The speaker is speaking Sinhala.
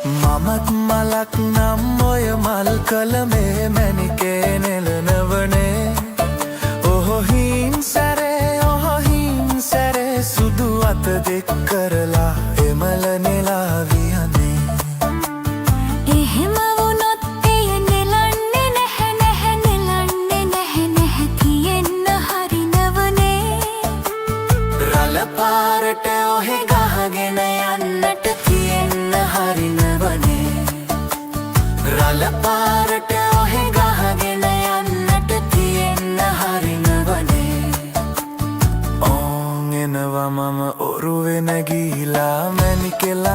මමත් මලක් නම් ඔය මල් කලමේ මැණිකේ නෙලනවනේ ඔහොහින් සැරේ සුදු අත දෙක් කරලා එමල නෙලා වියනේ එහෙම වුණොත් එය නෙලන්නේ නැහැ තියෙන්න හරිනවනේ රළ පාරට ඔහෙ ගහගෙන යන්නට තියෙන්න හරිනවනේ රළ පාරට